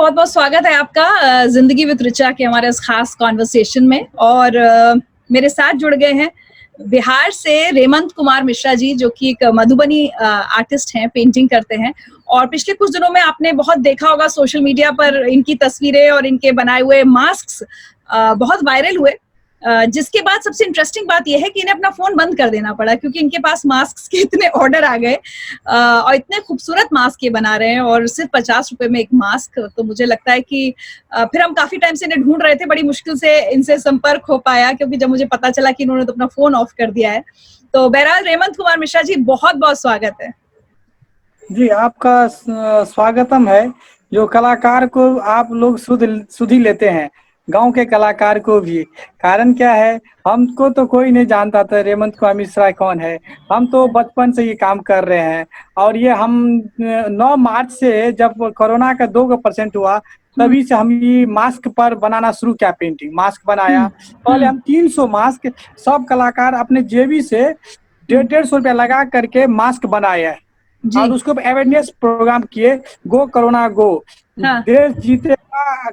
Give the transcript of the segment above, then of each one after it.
बहुत बहुत स्वागत है आपका जिंदगी विद ऋचा के हमारे इस खास कॉन्वर्सेशन में। और मेरे साथ जुड़ गए हैं बिहार से रेमंत कुमार मिश्रा जी, जो कि एक मधुबनी आर्टिस्ट हैं, पेंटिंग करते हैं। और पिछले कुछ दिनों में आपने बहुत देखा होगा सोशल मीडिया पर इनकी तस्वीरें और इनके बनाए हुए मास्क बहुत वायरल हुए, जिसके बाद सबसे इंटरेस्टिंग बात यह है कि इन्हें अपना फोन बंद कर देना पड़ा, क्योंकि इनके पास मास्क के इतने ऑर्डर आ गए और इतने खूबसूरत मास्क ये बना रहे हैं, और सिर्फ 50 रुपए में एक मास्क। तो मुझे लगता है कि फिर हम काफी टाइम से इन्हें ढूंढ रहे थे, बड़ी मुश्किल से इनसे संपर्क हो पाया, क्योंकि जब मुझे पता चला कि इन्होंने तो अपना फोन ऑफ कर दिया है। तो बहरहाल रेमंत कुमार मिश्रा जी, बहुत बहुत स्वागत है। जी, आपका स्वागतम है। जो कलाकार को आप लोग सुधी लेते हैं, गांव के कलाकार को भी। कारण क्या है, हमको तो कोई नहीं जानता था रेमंत कुमार मिश्रा कौन है। हम तो बचपन से ये काम कर रहे हैं। और ये हम 9 मार्च से जब कोरोना का 2% हुआ, तभी से हम ये मास्क पर बनाना शुरू किया। पेंटिंग मास्क बनाया। पहले हम 300 मास्क सब कलाकार अपने जेबी से 150 रुपया लगा करके मास्क बनाए और उसको अवेयरनेस प्रोग्राम किए। गो कोरोना गो, देश जीतेगा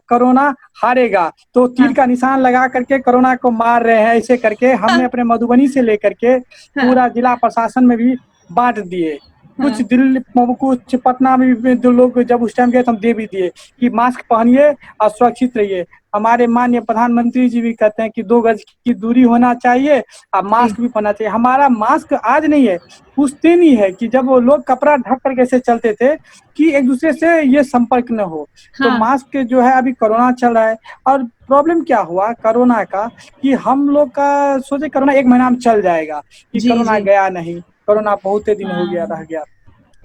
कोरोना हारेगा। तो तीर का निशान लगा करके कोरोना को मार रहे हैं। ऐसे करके हमने अपने मधुबनी से लेकर के पूरा जिला प्रशासन में भी बांट दिए। कुछ दिल्ली, कुछ पटना में भी जो लोग जब उस टाइम गए तो हम दे भी दिए कि मास्क पहनिए और सुरक्षित रहिए। हमारे माननीय प्रधानमंत्री जी भी कहते हैं कि 2 गज की दूरी होना चाहिए और मास्क भी पहनना चाहिए। हमारा मास्क आज नहीं है, उस दिन ही है कि जब वो लोग कपड़ा ढक करके ऐसे चलते थे कि एक दूसरे से ये संपर्क न हो। तो मास्क जो है, अभी कोरोना चल रहा है। और प्रॉब्लम क्या हुआ कोरोना का, कि हम लोग का सोचे कोरोना 1 महीना में चल जाएगा, कि कोरोना गया नहीं। कोरोना बहुत दिन हो गया, रह गया।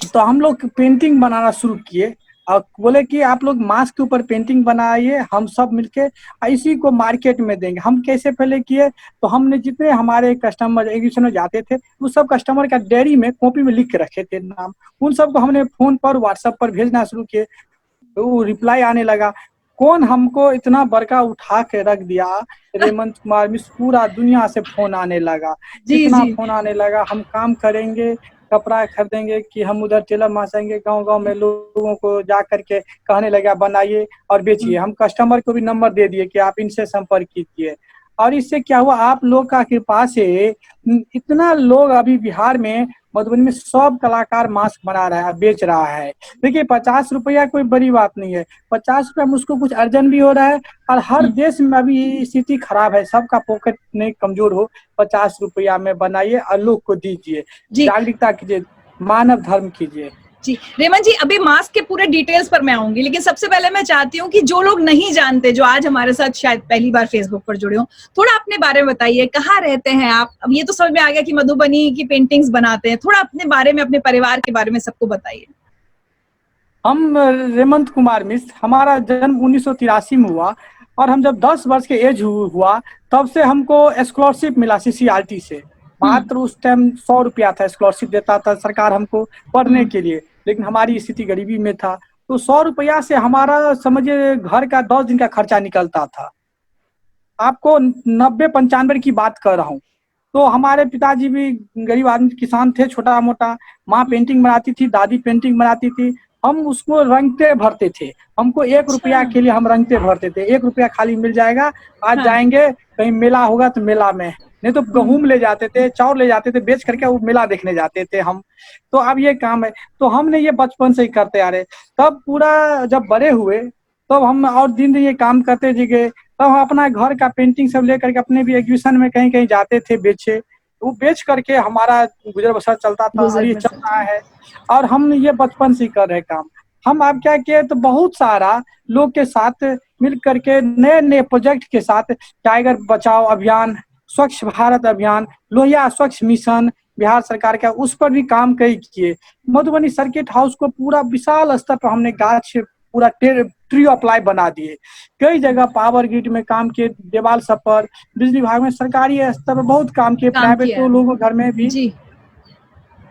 तो हम लोग पेंटिंग बनाना शुरू किए और बोले कि आप लोग मास्क के ऊपर पेंटिंग बनाइए, हम सब मिलके इसी को मार्केट में देंगे। हम कैसे पहले किए, तो हमने जितने हमारे कस्टमर एग्जीबिशन में जाते थे, उस सब कस्टमर का डायरी में कॉपी में लिख के रखे थे नाम। उन सबको हमने फोन पर व्हाट्सएप पर भेजना शुरू किए। तो वो रिप्लाई आने लगा। कौन हमको इतना बड़का उठा के रख दिया, रेमंत कुमार मिश्रा, पूरा दुनिया से फोन आने लगा। इतना फोन आने लगा, हम काम करेंगे, कपड़ा खरीदेंगे कि हम उधर टेलर मासेंगे। गांव गांव में लोगों को जा करके कहने लगा बनाइए और बेचिए। हम कस्टमर को भी नंबर दे दिए कि आप इनसे संपर्क कीजिए। और इससे क्या हुआ, आप लोग का कृपा से इतना लोग अभी बिहार में मधुबनी में सब कलाकार मास्क बना रहा है, बेच रहा है। देखिए 50 रुपया कोई बड़ी बात नहीं है। 50 रुपया में उसको कुछ अर्जन भी हो रहा है। और हर देश में अभी स्थिति खराब है, सबका पॉकेट नहीं कमजोर हो। 50 रुपया में बनाइए और लोग को दीजिए, जागरूकता कीजिए, मानव धर्म कीजिए। जी रेमन जी, अभी मास्क के पूरे डिटेल्स पर मैं आऊंगी, लेकिन सबसे पहले मैं चाहती हूँ कि जो लोग नहीं जानते, जो आज हमारे साथ शायद पहली बार फेसबुक पर जुड़े हो, थोड़ा अपने बारे में बताइए। कहाँ रहते हैं आप? अब ये तो समझ में आ गया कि मधुबनी की पेंटिंग्स बनाते हैं। थोड़ा अपने बारे में, अपने परिवार के बारे में सबको बताइए। हम रेमंत कुमार मिश्र, हमारा जन्म 1983 में हुआ। और हम जब 10 वर्ष के एज हुआ, तब से हमको स्कॉलरशिप मिला CCRT से। मात्र उस टाइम 100 रुपया था, स्कॉलरशिप देता था सरकार हमको पढ़ने के लिए। लेकिन हमारी स्थिति गरीबी में था, तो 100 रुपया से हमारा समझिए घर का 10 दिन का खर्चा निकलता था। आपको 90-95 की बात कर रहा हूँ। तो हमारे पिताजी भी गरीब आदमी, किसान थे छोटा मोटा। माँ पेंटिंग बनाती थी, दादी पेंटिंग बनाती थी। हम उसको रंगते भरते थे। हमको 1 रुपया के लिए हम रंगते भरते थे। 1 रुपया खाली मिल जाएगा, आज जाएंगे कहीं मेला होगा तो मेला में, नहीं तो गेहूं ले जाते थे, चावल ले जाते थे, बेच करके वो मेला देखने जाते थे हम। तो अब ये काम है, तो हमने ये बचपन से ही करते आ रहे। तब पूरा जब बड़े हुए, तब हम और दिन दिन ये काम करते जी गए। तब हम अपना घर का पेंटिंग सब लेकर के अपने भी एग्जीबिशन में कहीं कहीं जाते थे बेचे। वो बेच करके हमारा गुजर बसर चलता था और ये चल रहा है। और हम ये बचपन से कर रहे काम। हम अब क्या किए, तो बहुत सारा लोग के साथ मिल करके नए नए प्रोजेक्ट के साथ, टाइगर बचाओ अभियान, स्वच्छ भारत अभियान, लोहिया स्वच्छ मिशन बिहार सरकार का, उस पर भी काम कई किए। मधुबनी सर्किट हाउस को पूरा विशाल स्तर पर हमने गाछ पूरा ट्री अप्लाई बना दिए। कई जगह पावर ग्रिड में काम किए, देवाल सब पर, बिजली विभाग में सरकारी स्तर पर बहुत काम किए, प्राइवेट लोगों घर में भी जी।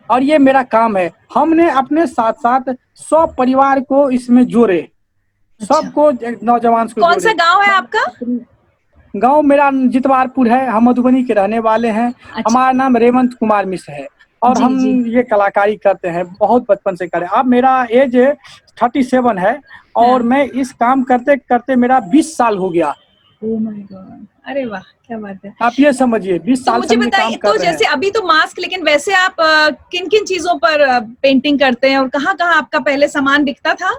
और ये मेरा काम है। हमने अपने साथ साथ 100 परिवार को इसमें जोड़े, सबको नौजवान को। कौन सा गांव है आपका? गांव मेरा जितवारपुर है। हम मधुबनी के रहने वाले हैं। हमारा नाम रेमंत कुमार मिश्र है। और जी हम जी। ये कलाकारी करते हैं, बहुत बचपन से करें। अब मेरा एज 37 है और हाँ। मैं इस काम करते करते मेरा 20 साल हो गया। Oh my God! अरे वाह! क्या बात है। आप ये समझिए 20 तो साल से मुझे हम ये काम बताइए, कर तो रहे हैं। जैसे अभी तो मास्क, लेकिन वैसे आप किन-किन चीज़ों पर पेंटिंग करते हैं और कहाँ-कहाँ आपका पहले सामान बिकता था?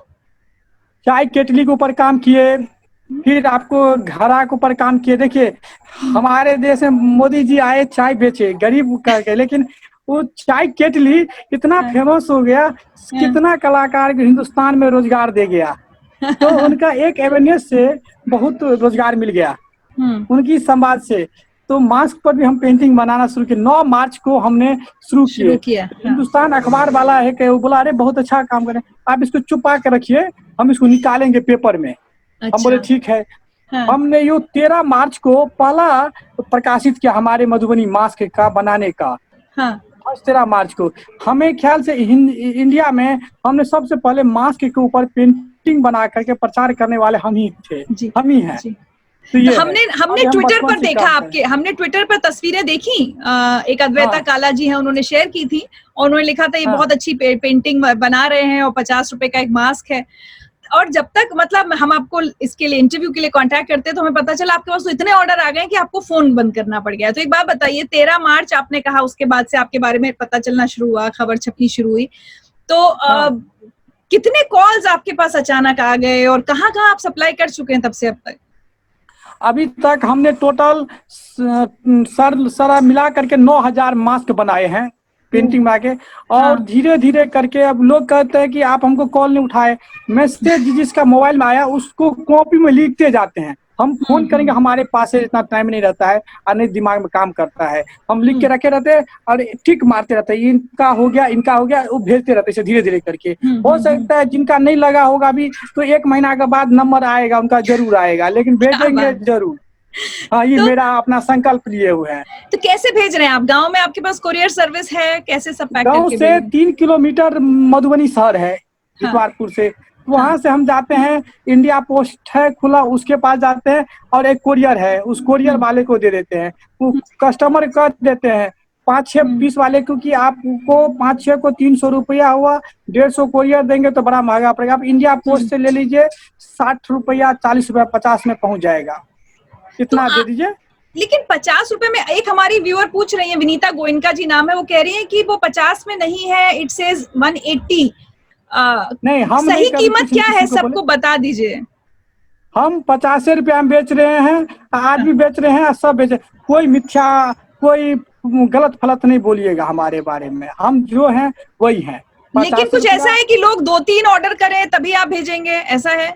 चाय केतली के ऊपर काम किए, हुँ, फिर आपको घड़ा के ऊपर काम किए। देखिए, हुँ, हमारे देश में मोदी जी आए चाय बेचे गरीब करके, लेकिन वो चाय केतली इतना हाँ, फेमस हो गया, हाँ। कितना कलाकार को हिंदुस्तान में रोजगार दे गया। तो उनका एक अवेयरनेस से बहुत रोजगार मिल गया, हुँ, उनकी संवाद से। तो मास्क पर भी हम पेंटिंग बनाना शुरू किए, 9 मार्च को हमने शुरू किए। शुरू किया, हाँ। हिंदुस्तान अखबार वाला है कि वो बोला, अरे बहुत अच्छा काम कर रहे हैं, आप इसको छुपा के रखिए, हम इसको निकालेंगे पेपर में। हम बोले अच्छा, ठीक है। हाँ, हमने यो 13 मार्च को पहला प्रकाशित किया हमारे मधुबनी मास्क का बनाने का। हाँ। आज 13 मार्च को हमें ख्याल से इंडिया में हमने सबसे पहले मास्क के ऊपर पेंटिंग बना करके प्रचार करने वाले हम ही थे, जी, हम ही हैं। जी। तो तो ये है, हमने और हमने ये हम ट्विटर बचपन पर से देखा काम करें। आपके, हमने ट्विटर पर तस्वीरें देखी, एक अद्वैता हाँ, काला जी हैं, उन्होंने शेयर की थी और उन्होंने लिखा था ये हाँ, बहुत अच्छी पेंटिंग बना रहे हैं और ₹50 का एक मास्क है। और जब तक मतलब हम आपको इसके लिए इंटरव्यू के लिए कांटेक्ट करते हैं तो हमें पता चला आपके पास तो इतने ऑर्डर आ गए कि आपको फोन बंद करना पड़ गया। तो एक बात बताइए, 13 मार्च आपने कहा, उसके बाद से आपके बारे में पता चलना शुरू हुआ, खबर छपनी शुरू हुई। तो हाँ। कितने कॉल्स आपके पास अचानक आ गए और कहाँ-कहाँ आप सप्लाई कर चुके हैं तब से अब तक? अभी तक हमने टोटल सर सारा मिला करके 9,000 मास्क बनाए हैं, ओह! पेंटिंग बना के। और हाँ। धीरे धीरे करके अब लोग कहते हैं कि आप हमको कॉल नहीं उठाए, मैसेज जिसका मोबाइल में आया उसको कॉपी में लिखते जाते हैं। हम हुँ, फोन करेंगे, हुँ, हमारे पास से इतना टाइम नहीं रहता है और नहीं दिमाग में काम करता है। हम लिख के हुँ, रखे रहते हैं और टिक मारते रहते हैं, इनका हो गया, इनका हो गया, वो भेजते रहते हैं धीरे धीरे करके। हुँ, हो हुँ, हुँ। सकता है जिनका नहीं लगा होगा अभी, तो 1 महीना के बाद नंबर आएगा उनका, जरूर आएगा, लेकिन क्या भेजेंगे बात है! जरूर। हाँ, ये तो मेरा अपना संकल्प लिए हुए हैं। तो कैसे भेज रहे हैं आप? गाँव में आपके पास कोरियर सर्विस है? कैसे सब पैक गाँव करके से भेज रहे हैं? 3 किलोमीटर मधुबनी शहर है, हाँ, इतवारपुर से। हाँ। वहाँ से हम जाते हैं, इंडिया पोस्ट है खुला, उसके पास जाते हैं और एक कोरियर है, उस कोरियर हुँ, वाले को दे देते हैं। वो हुँ, कस्टमर कर देते हैं 5-6 हुँ, पीस वाले, क्योंकि आपको 5-6 को 300 रुपया हुआ, 150 कोरियर देंगे तो बड़ा महँगा पड़ेगा। आप इंडिया पोस्ट हुँ। से ले लीजिए, 60 रुपया, 40 रुपया, 50 में पहुँच जाएगा। तो इतना दे दीजिए। लेकिन ₹50 में, एक हमारी व्यूअर पूछ रही है, विनीता गोयनका जी नाम है, वो कह रही हैं कि वो 50 में नहीं है, इट सेज 180। नहीं, हम नहीं सही कभी कीमत कुछ क्या है किसी को बोले। सबको बता दीजिए। हम 50 रुपया में बेच रहे हैं, आज हाँ, भी बेच रहे हैं और सब बेच। कोई मिथ्या, कोई गलत फलत नहीं बोलिएगा हमारे बारे में, हम जो हैं वही हैं। लेकिन 50 कुछ ऐसा रुपया, है कि लोग 2-3 ऑर्डर करें तभी आप भेजेंगे, ऐसा है?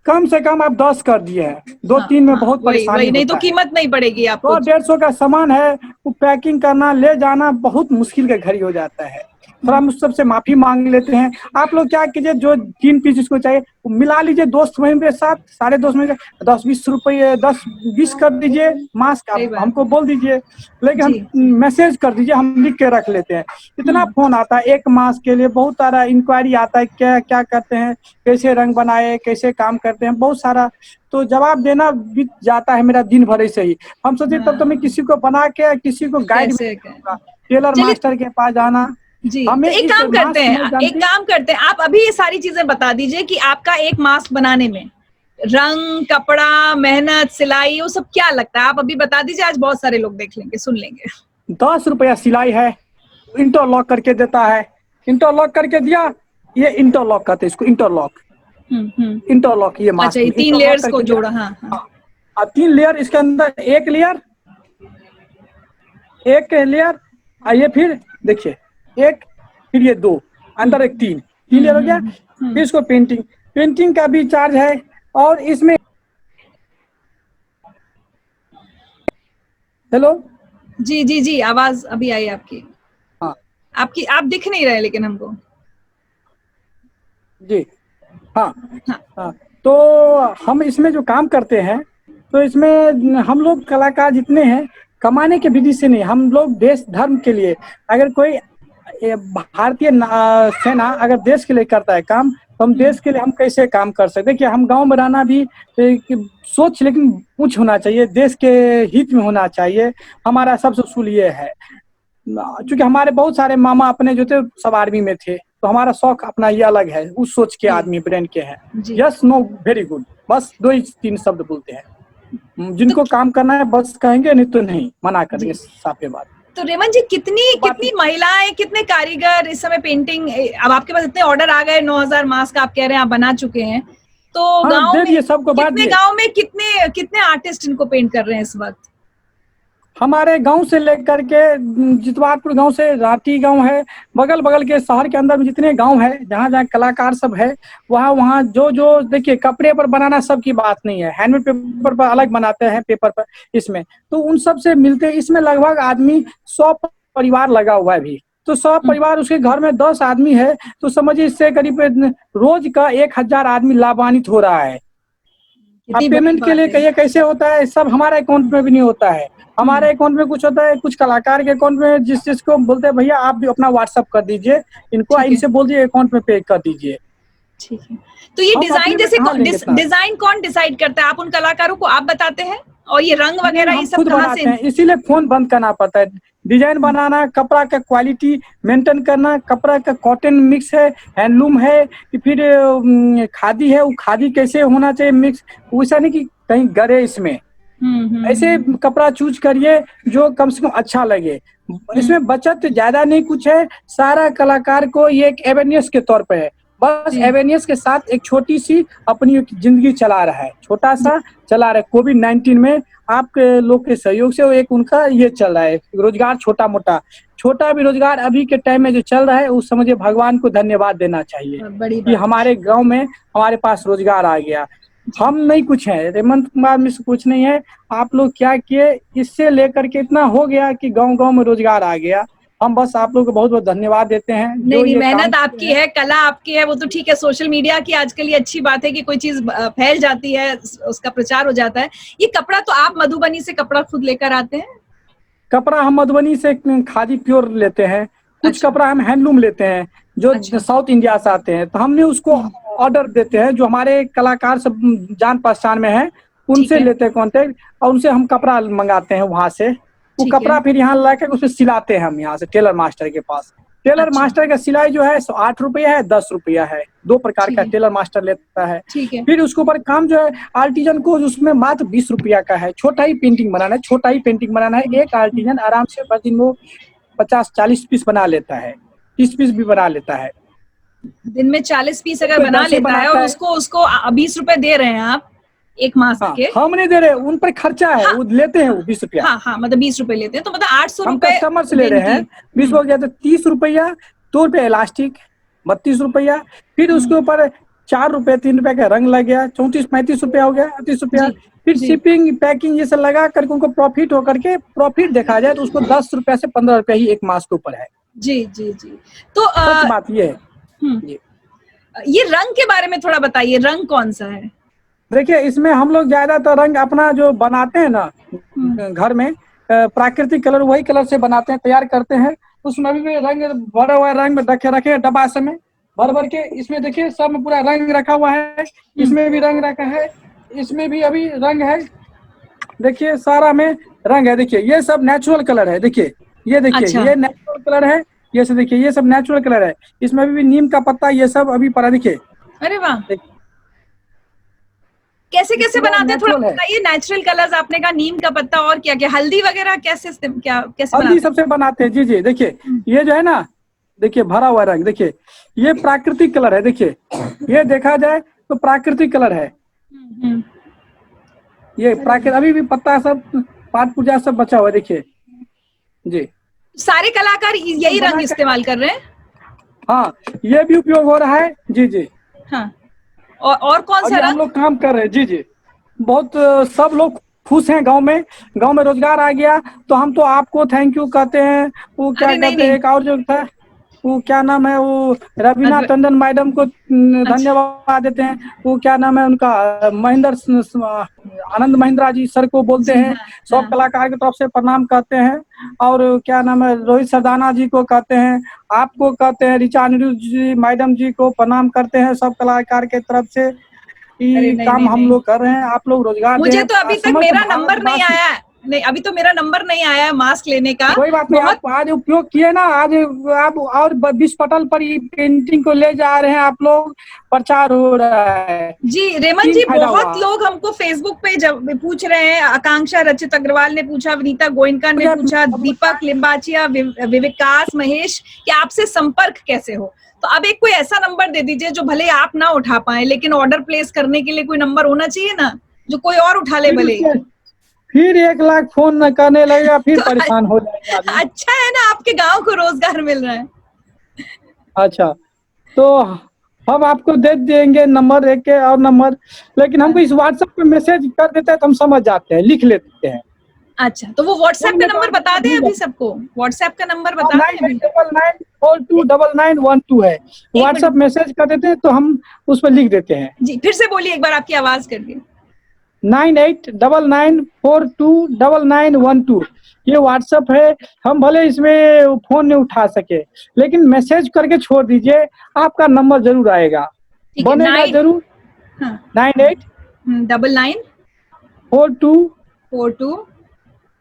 कम से कम आप 10 कर दिए हैं, हाँ, 2-3 में हाँ, बहुत वही, परेशानी वही, नहीं तो होता है। कीमत नहीं पड़ेगी आपको। 100-150 का सामान है, वो पैकिंग करना ले जाना बहुत मुश्किल का घड़ी हो जाता है। थोड़ा हुँ, हम उस सबसे माफी मांग लेते हैं। आप लोग क्या कीजिए, जो 3 पीस इसको चाहिए वो मिला लीजिए दोस्त महिम के साथ, सारे दोस्त में 10-20 रुपये, 10-20 कर दीजिए मास्क, सही आप बात हमको है। बोल दीजिए। लेकिन हम जी। मैसेज कर दीजिए, हम लिख के रख लेते हैं। इतना हुँ, फोन आता है एक मास्क के लिए, बहुत सारा इंक्वायरी आता है, क्या क्या करते हैं, कैसे रंग बनाए, कैसे काम करते हैं, बहुत सारा। तो जवाब देना बीत जाता है मेरा दिन भर ऐसे ही। हम सोचे तब तो मैं हाँ, किसी को बना के किसी को गाइड भी कैसे करूंगा, करें? टेलर चलिए, मास्टर के पास जाना। जी, तो हमें एक इस काम करते मास्क में हैं, एक जानती है। काम करते हैं, आप अभी ये सारी चीज़ें बता दीजिए कि आपका एक मास्क बनाने में रंग, कपड़ा, मेहनत, सिलाई, वो सब क्या लगता है? आप अभी बता दीजिए, आज बहुत सारे लोग देख लेंगे, सुन लेंगे। 10 रुपया सिलाई है, इंटरलॉक करके देता है, इंटरलॉक करके दिया, ये इंटरलॉक कहते हैं इसको, इंटरलॉक। हुँ, हुँ। इंटरलॉक ये अच्छा, मास्क ये में 3 इंटरलॉक लेयर्स को करके दिया। जोड़ा, हाँ, हाँ। हाँ, और 3 लेयर इसके अंदर, एक लेयर, एक लेयर, ये फिर देखिए, एक, फिर ये 2, हुँ, अंदर एक, 3, 3 हुँ, लेयर हो हुँ, गया। हुँ, फिर हुँ। इसको पेंटिंग, पेंटिंग का भी चार्ज है। और इसमें, हेलो, जी, जी, जी, आवाज़ अभी आई आपकी। हाँ, आपकी, आप दिख नहीं रहे लेकिन हमको। जी, हाँ, हाँ, हाँ। तो हम इसमें जो काम करते हैं, तो इसमें हम लोग कलाकार जितने हैं, कमाने के विधि से नहीं, हम लोग देश धर्म के लिए। अगर कोई भारतीय सेना अगर देश के लिए करता है काम, तो हम हुँ, देश के लिए हम कैसे काम कर सकते हैं। कि हम गांव में रहना भी सोच, लेकिन कुछ होना चाहिए, देश के हित में होना चाहिए, हमारा सबसे उसूल ये है। क्योंकि हमारे बहुत सारे मामा अपने जो थे सब आर्मी में थे, तो हमारा शौक अपना ये अलग है, उस सोच के जी आदमी ब्रेन के हैं। जी। यस नो वेरी गुड, बस 2 ही 3 शब्द बोलते हैं। तो जिनको काम करना है बस कहेंगे, नहीं तो नहीं, मना कर देंगे जी, साफे बात। तो रेमन जी कितनी तो बात कितनी महिलाएं, कितने कारीगर इस समय पेंटिंग, अब आपके पास इतने ऑर्डर आ गए, 9,000 मास्क आप कह रहे हैं आप बना चुके हैं, तो हाँ, गांव दे में दिए, सबको बांट कितने, दिए। गांव में कितने कितने आर्टिस्ट इनको पेंट कर रहे हैं इस वक्त? हमारे गांव से लेकर के जितवारपुर गांव से राठी गांव है, बगल बगल के शहर के अंदर में जितने गांव है, जहाँ जहाँ कलाकार सब है, वहाँ वहाँ जो जो देखिए, कपड़े पर बनाना सबकी बात नहीं है, हैंडमेड पेपर पर अलग बनाते हैं, पेपर पर इसमें, तो उन सब से मिलते, इसमें लगभग आदमी 100 परिवार लगा हुआ है भी, तो 100 परिवार, उसके घर में 10 आदमी है, तो समझिए इससे करीब रोज का 1,000 आदमी लाभान्वित हो रहा है। अब कितनी बड़ी पेमेंट के बात लिए है। कहिए कैसे होता है, सब हमारे अकाउंट में भी नहीं होता है, हमारे अकाउंट में कुछ होता है, कुछ कलाकार के अकाउंट में, जिस जिसको बोलते हैं भैया आप भी अपना व्हाट्सअप कर दीजिए, इनको ठीक है, इनसे बोल दिए अकाउंट में पे कर दीजिए। ठीक है। तो ये हम डिजाइन अपने में जैसे कहाँ लेंगे इतना। डिजाइन कौन डिसाइड करता है? आप उन कलाकारों को आप बताते हैं? और ये रंग नहीं, वगैरह ये हम सब खुद कहाँ से? बनाते हैं, इसीलिए फोन बंद करना पड़ता है। डिजाइन बनाना, कपड़ा का क्वालिटी मेंटेन करना, कपड़ा का कॉटन मिक्स है, हैंडलूम है कि फिर खादी है, वो खादी कैसे होना चाहिए मिक्स, वैसा नहीं कि कहीं गरे इसमें, ऐसे हम्म। कपड़ा चूज करिए जो कम से कम अच्छा लगे। हम्म, इसमें बचत ज्यादा नहीं कुछ है, सारा कलाकार को ये एक अवेयरनेस के तौर पे है, बस जी अवेयरनेस के साथ एक छोटी सी अपनी एक जिंदगी चला रहा है, छोटा जी। सा चला रहा है। कोविड-19 में आपके लोग के सहयोग से वो एक उनका ये चल रहा है रोजगार, छोटा मोटा, छोटा भी रोजगार अभी के टाइम में जो चल रहा है, उस समझिए भगवान को धन्यवाद देना चाहिए बहुत बड़ी कि बात है। हमारे गांव में हमारे पास रोजगार आ गया। जी। हम नहीं कुछ है, हेमंत कुमार मिश्र कुछ नहीं है, आप लोग क्या किए, इससे लेकर के इतना हो गया कि गांव गांव में रोजगार आ गया। हम बस आप लोग को बहुत बहुत धन्यवाद देते हैं नहीं जो नहीं, ये काम मेहनत किए आपकी हैं। है, कला आपकी है, वो तो ठीक है। सोशल मीडिया की आजकल ये अच्छी बात है कि कोई चीज फैल जाती है, उसका प्रचार हो जाता है। ये कपड़ा तो आप मधुबनी से कपड़ा खुद लेकर आते हैं? कपड़ा हम मधुबनी से खादी प्योर लेते हैं, कुछ अच्छा कपड़ा हम हैंडलूम लेते हैं जो अच्छा। साउथ इंडिया से आते हैं, तो हमने उसको ऑर्डर देते हैं, जो हमारे कलाकार सब जान पहचान में है, ठीक उनसे है लेते हैं कांटेक्ट, और उनसे हम कपड़ा मंगाते हैं वहां से। वो ठीक है। कपड़ा फिर यहाँ लाकर उसमें सिलाते हैं हम यहाँ से टेलर मास्टर के पास। टेलर अच्छा मास्टर का सिलाई जो है 8 रुपया है, 10 रुपया है, 2 प्रकार ठीक का है टेलर मास्टर लेता है। ठीक है। फिर उसके ऊपर काम जो है आर्टिजन को, उसमें मात्र 20 रुपया का है, छोटा ही पेंटिंग बनाना है, छोटा ही पेंटिंग बनाना है, एक आर्टिजन आराम से हर दिन वो 50-40 पीस बना लेता है, 30 पीस भी बना लेता है। दिन में 40 पीस अगर उसमें बना 10 ही लेता है, बनाता और है। उसको उसको 20 रुपए दे रहे हैं आप एक मास्क हाँ, के? हम नहीं दे रहे, उन पर खर्चा है, हाँ वो लेते हैं वो 20 रुपया। हाँ हाँ, मतलब 20 रुपए लेते हैं, तो मतलब 800 हम रुपए कस्टमर से ले दिन रहे की। हैं, 20 हो गया तो 30 रुपया, 2 रुपया इलास्टिक, 32 रुपया, फिर उसके ऊपर 4 रुपये 3 रुपये का रंग लग गया, 34-35 रुपया हो गया, 38 रुपया। जी फिर जी शिपिंग पैकिंग ये सब लगा करके उनको प्रॉफिट होकर के, प्रॉफिट देखा जाए तो उसको 10 रुपया से 15 रुपया ही एक मास्क के ऊपर है। जी जी जी। तो सच बात ये है। हम्म, जी, ये रंग के बारे में थोड़ा बताइए, रंग कौन सा है? देखिए इसमें हम लोग ज्यादातर रंग अपना जो बनाते हैं ना हम्म, घर में, प्राकृतिक कलर वही कलर से बनाते हैं, तैयार करते हैं। उसमें अभी भी रंग भरा हुआ है, रंग में रखे रखे हैं डब्बा से में भर भर के, इसमें देखिए सब में पूरा रंग रखा हुआ है, इसमें भी रंग रखा है, इसमें भी अभी रंग है, देखिए सारा में रंग है। देखिए ये सब नेचुरल कलर है, देखिए ये देखिए अच्छा। ये नेचुरल कलर है, ये सब देखिए ये सब नेचुरल कलर है, इसमें अभी भी नीम का पत्ता ये सब अभी पड़ा, देखिए अरे वाह, देखिए, कैसे ये कैसे पूरा बनाते हैं थोड़ा नेचुरल है। बताइए। नेचुरल कलर्स आपने कहा, नीम का पत्ता, और क्या क्या, हल्दी वगैरह कैसे क्या कैसे हल्दी बनाते सबसे बनाते हैं, जी जी, देखिए हैं? ये जो है ना, देखिए भरा हुआ रंग, देखिए ये प्राकृतिक कलर है, देखिए ये देखा जाए तो प्राकृतिक कलर है, हम्म। ये प्राकृतिक, अभी भी पत्ता सब पाठ पूजा सब बचा हुआ है, देखिए जी। सारे कलाकार यही रंग बना कर, इस्तेमाल कर रहे हैं? हाँ ये भी उपयोग हो रहा है, जी जी। हाँ, और कौन और सा ये हम रंग? लोग काम कर रहे हैं, जी जी। बहुत सब लोग खुश हैं, गांव में रोजगार आ गया, तो हम तो आपको थैंक यू कहते हैं। वो क्या अरे नहीं कहते हैं, नहीं। एक और जो था, वो क्या नाम है, वो रवीना अद्व- टंडन मैडम को अच्छा धन्यवाद देते हैं। वो क्या नाम है उनका, आनंद महिंद्रा जी सर को बोलते जी। हैं, हाँ सब हाँ। कलाकार की तरफ से प्रणाम कहते हैं। और क्या नाम है, रोहित सरदाना जी को कहते हैं, आपको कहते हैं, ऋचा अनिरुद्ध जी मैडम जी को प्रणाम करते हैं सब कलाकार के तरफ से। अरे कि नहीं काम नहीं हम नहीं, लोग कर रहे हैं, आप लोग रोजगार दे मुझे हैं, तो अभी तक समस्त मेरा नंबर नहीं भारतवासी। आया। नहीं, अभी तो मेरा नंबर नहीं आया है मास्क लेने का। कोई बात नहीं, आप आज उपयोग किए ना, आज आप और विश्व पटल पर ये पेंटिंग को ले जा रहे हैं आप लोग, प्रचार हो रहा है जी। रेमन जी, बहुत लोग हमको फेसबुक पे जब पूछ रहे हैं, आकांक्षा रचित अग्रवाल ने पूछा, विनीता गोयनका ने पूछा, दीपक लिम्बाचिया, विकास महेश, कि आपसे संपर्क कैसे हो। तो अब एक कोई ऐसा नंबर दे दीजिए जो भले आप ना उठा पाए, लेकिन ऑर्डर प्लेस करने के लिए कोई नंबर होना चाहिए ना, जो कोई और उठा ले भले। फिर 1 लाख फोन न करने लगेगा, फिर तो परेशान हो जाएगा। अच्छा है ना, आपके गांव को रोजगार मिल रहा है। अच्छा, तो हम आपको दे देंगे नंबर, एक के और नंबर, लेकिन हमको इस व्हाट्सएप पे मैसेज कर देते हैं तो हम समझ जाते हैं, लिख लेते हैं। अच्छा, तो वो व्हाट्सएप का नंबर बता दें अभी सबको, व्हाट्सएप का नंबर बता दें। 9899429912 है, व्हाट्सएप मैसेज कर देते हैं तो हम उस पर लिख देते हैं। जी, फिर से बोलिए एक बार, आपकी आवाज करके। 9899429912 ये व्हाट्सएप है। हम भले इसमें फोन नहीं उठा सके, लेकिन मैसेज करके छोड़ दीजिए, आपका नंबर जरूर आएगा, बनेगा जरूर। 9899429912